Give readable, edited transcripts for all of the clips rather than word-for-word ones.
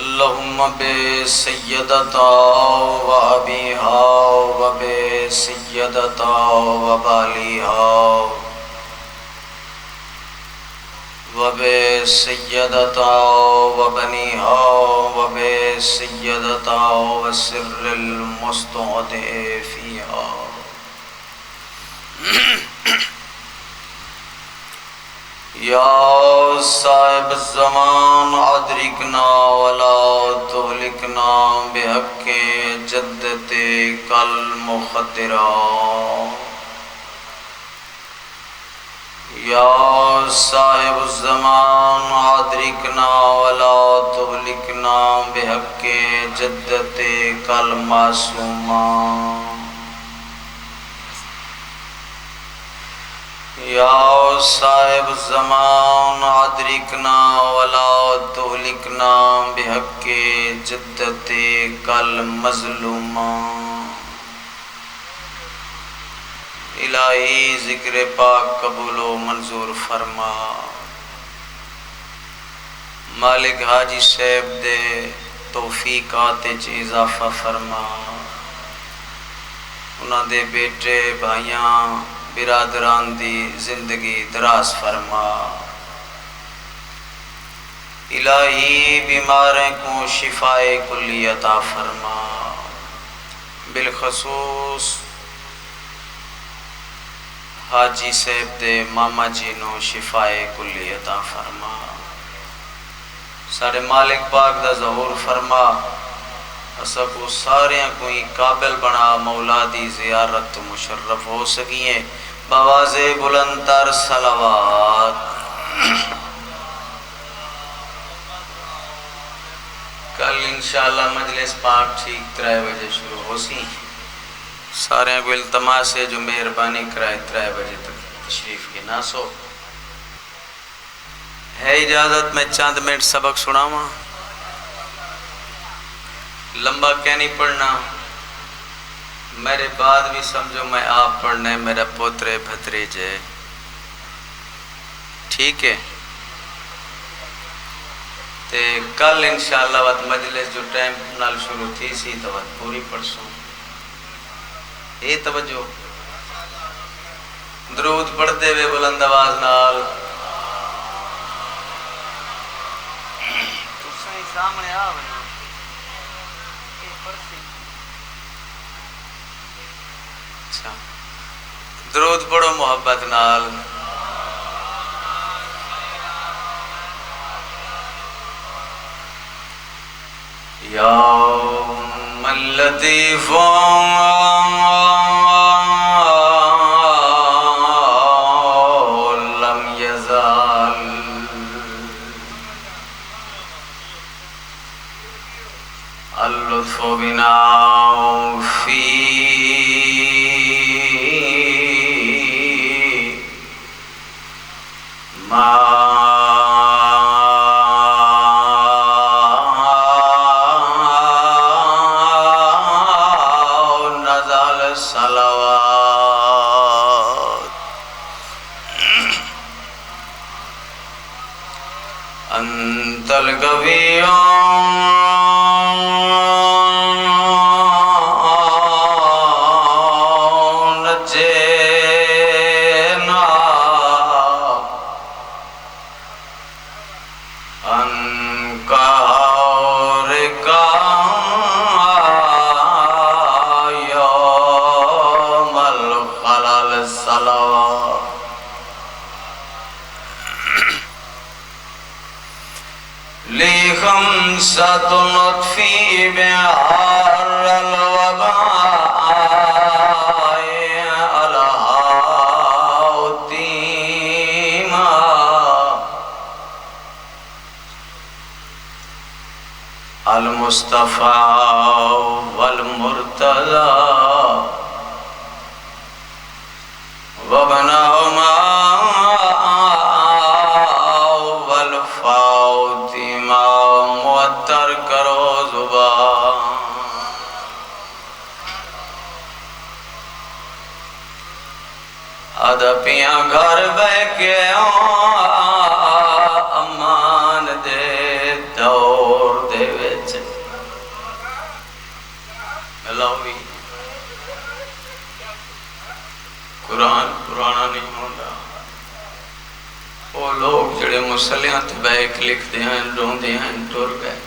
اللهم بسيدتا وأبيها وبسيدتا وباليها وبسيدتا وبنيها وبسيدتا وسر المستودع فيها یا صاحب الزمان ادرکنا ولا تهلکنا بحق جدت کل مخدرا یا صاحب الزمان ادرکنا ولا تهلکنا بحق جدت کل معصوما یا صاحب الزمان ادرکنا ولا تهلکنا بحق جدت کل مظلوما الہی ذکر پاک قبول و منظور فرما مالک حاجی صاحب دے توفیقات چ اضافہ فرما انہاں دے بیٹے بھائیاں برادران دی زندگی دراز فرما الہی بیماریں کو شفائے کلی عطا فرما بالخصوص حاجی صاحب دے ماما جی نو شفائے کلی عطا فرما سارے مالک پاک دا ظہور فرما اسا کو سارے کوئی قابل بنا مولا دی زیارت تو مشرف ہو سکیں بآواز بلند تر صلوات کل انشاءاللہ مجلس پاک ٹھیک 3 بجے شروع ہو سی سارے کو التماس ہے جو مہربانی کرائے 3 بجے تک تشریف کی نہ سو ہے اجازت میں چند منٹ سبق سناواں لمبا کیا نہیں پڑھنا میرے بعد بھی سمجھو میں آپ پڑھنے میرا پوترے بھتریجے ٹھیک ہے تے کل انشاءاللہ وقت مجلس جو ٹائم نال شروع تھی سی تو وقت پوری پڑھسوں اے توجہ درود پڑھتے ہوئے بلند آواز نال تسیں سامنے آ بنا درود پڑھو محبت نال یا من لطیف لم یزال اللطف بنا فی ما نزل صلوات انت القوی خمسة نطفي بحر الوباء الهاوتيما المصطفى والمرتضى وابنهما والفاطمة معطر کرو زبان ادپیاں گھر بہ کے اما قرآن پرانا نہیں ہوتا. وہ لوگ جڑے مسلیاں تے بیک لکھ دے ہیں ڈون دے ہیں ٹور گئے.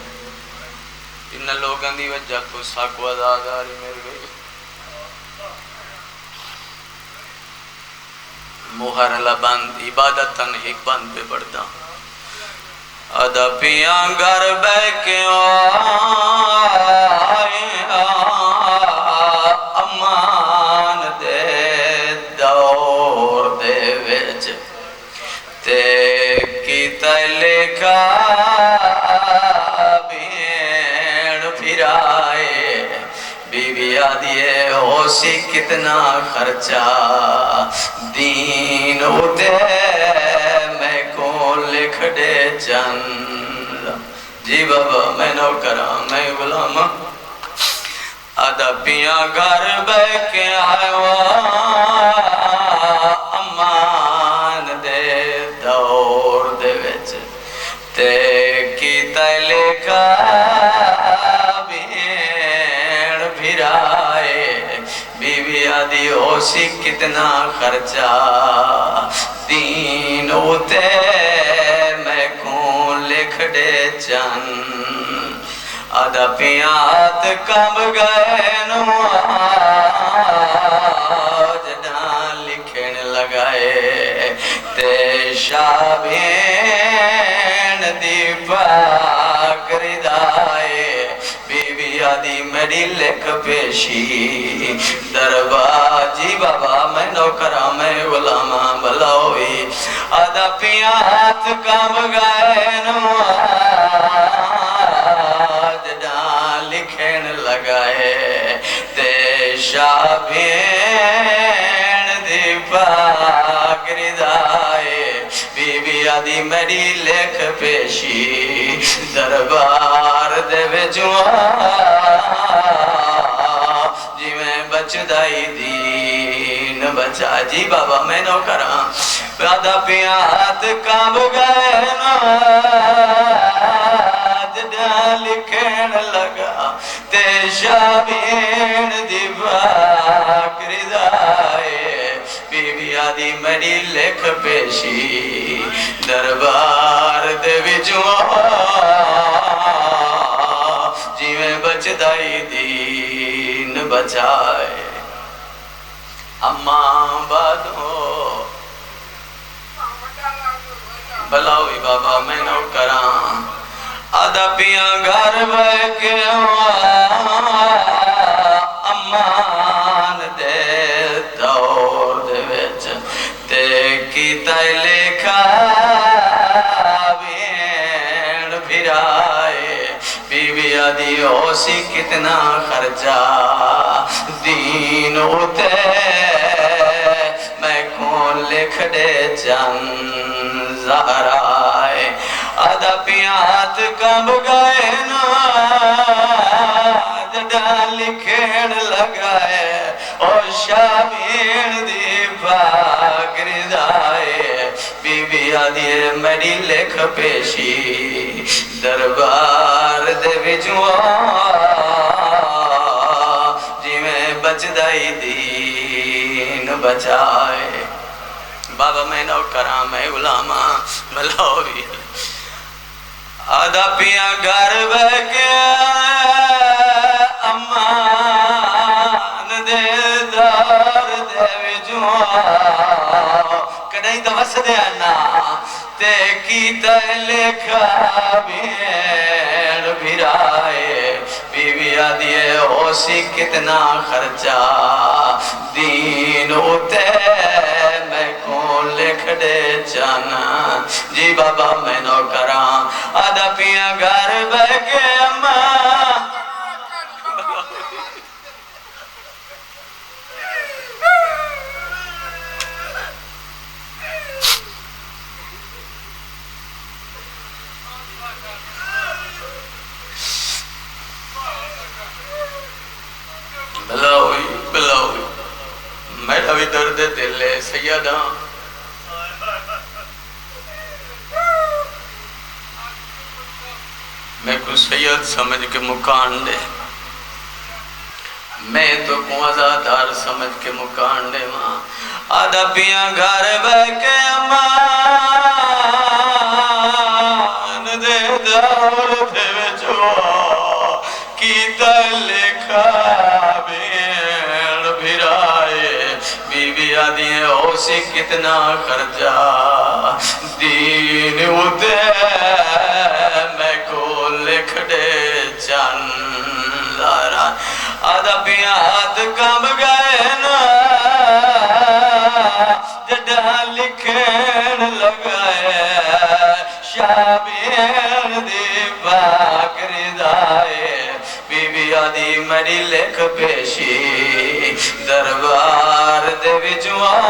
ان لوگاں دی وجہ کو ساکو آزاداری مل گئی. موہر لبند عبادتاً ایک بند پہ پڑھتا. ادا پیاں گھر بے کے امان دے دور دے وچ تے کیتا لکھا بھیڑ پھرائے. بی بی آدھیے ہو سی کتنا خرچہ دین ہوتے میں کو لکھ دے چند. جی بابا میں نوکرا میں غلام ادبیاں گھر بے کے امان دے دور دے وچ تے کیتا لکھا بھیڑ پھرائے. بی بی آدھی ہو سی کتنا خرچہ دین ہوتے میں کون لکھ دے چند. آدھا پیات کب گئے نواز جداں لکھن لگائے تے شابین دی پاک ردائے. بی بی آدھی میری لکھ پیشی دربار. جی بابا میں نوکرا میں غلامہ بلاوی. آدھا پیات کب گئے نواز جداں لکھن لگائے تے شابین دی پاک ردائے. بی بی آدھی میری لکھ پیشی دربار دے وچوں جی میں بچدائی دین بچا. جی بابا میں نوکرا آدھا پیات کب گئے جداں لکھن لگا تے شابین دی پاک ردائے. بی بی آدھی میری لکھ پیشی دربار دے وچوں جی میں بچدائی دین بچائے. اماں بادو بلاوی بابا میں نوکراں آدھا پیاں گھر بے کے امان دے دور دے وچ تے کیتا لکھا بھیڑ پھرائے. بی بی آدھی ہو سی کتنا خرچہ دین ہوتے میں کون لکھ دے چند زہرائے. آدھا پیات کب گئے جداں لکھن لگائے اور شابین دی پاک ردائے. بی بی آدھی میری لکھ پیشی دربار دے وچوں جی میں بچدائی دین بچائے. بابا میں نوکراں میں غلامہ بلاوی. آدھا پیاں گھر بے کے امان دے دار دے وچوں کدیں تو وس دے نا تے کیتا لکھا بھیڑ پھرائے. بی بی آدھی ہو سی کتنا خرچہ دین ہوتے میں کون لکھ دے جانا. جی بابا میں نوکراں آدھا پیاں گھر بے کے اماں بلاوی میرا بھی درد دل ہے سیدہ میں کو سید سمجھ کے مکان دے. میں تو کو عزادار سمجھ کے مکان دے ماں آدھا پیاں گھر بے کے امان دے دور دے وچوا کی لکھا بھیڑ بھرائے بی بی آدھی ہے ہو سی کتنا خرچہ دین اتے میں کو لکھ دے چن لارا آدھا پیاں ہاتھ کام گئے نا جڑا لکھن لگائے شابین دی باک ردائے بی بی آدھی میری لکھ پیشی دربار دے وچواں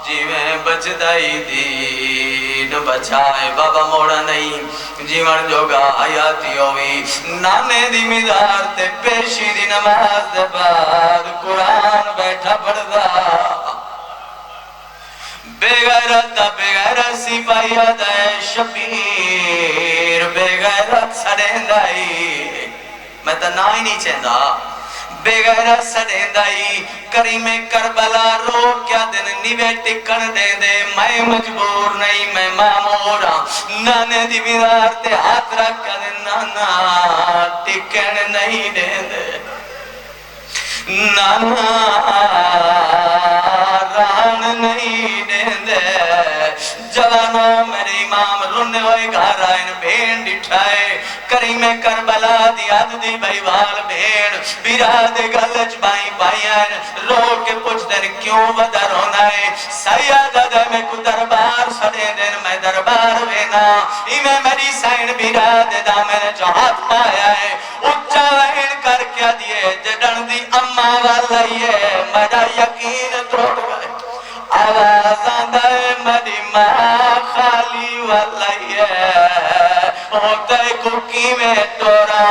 جی میں بچ دائی دین بچائے بابا موڑا نہیں جیون جوگا حیاتی ہوئی نانے دی مدار تے پیشی دی نماز دے بعد قرآن بیٹھا پڑھدا بے غیرت سپاہی دے شبیر بے غیرت سڑیندائی میں تو نہ ہی نہیں چاہتا بے غیرت سڑیندائی کریم کربلا رو کیا دن نیوے ٹکن دے دے میں مجبور نہیں میں معمورا نانے دی بیدار تے ہاتھ رکھ کر نانا ٹکن نہیں دے دے نانا ران نہیں دے دے جوانا میرے امام رونے ہوئے گھر آئین بین ڈٹھائے کریم کربلا دی آدھ دی بھائیوال بین بیرا دے گلچ بائی بائی آئین رو کے پوچھ دن کیوں بدر ہونا ہے سیادہ دے میں کو دربار سڑے دن میں دربار وینا ایمیں میری سائن بیرا دے دا میں نے چاہت پایا ہے اچھا وین کر کیا دیئے جڑن دی اممہ والا یہ میرا یقین توڑ گئے آوازان دے میری ماں خالی والا یہ ہوتے کوکی میں ٹورا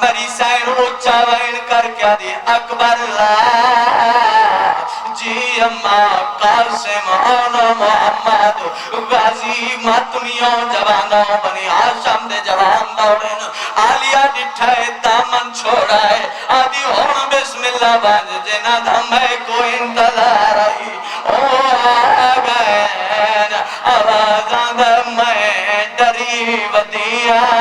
میری سائن اچھا وین کر کیا دی اکبر اللہ جی اممہ قاسم آنو محمد غازی ماتمیوں جوانوں بنی آشام دے جوان دوڑن آلیا ڈٹھائے دامن چھوڑائے آدھی ہون بسم اللہ بانج جنا دھمے کو انتظار آئی آگئین آوازان دے میں ڈری ودیاں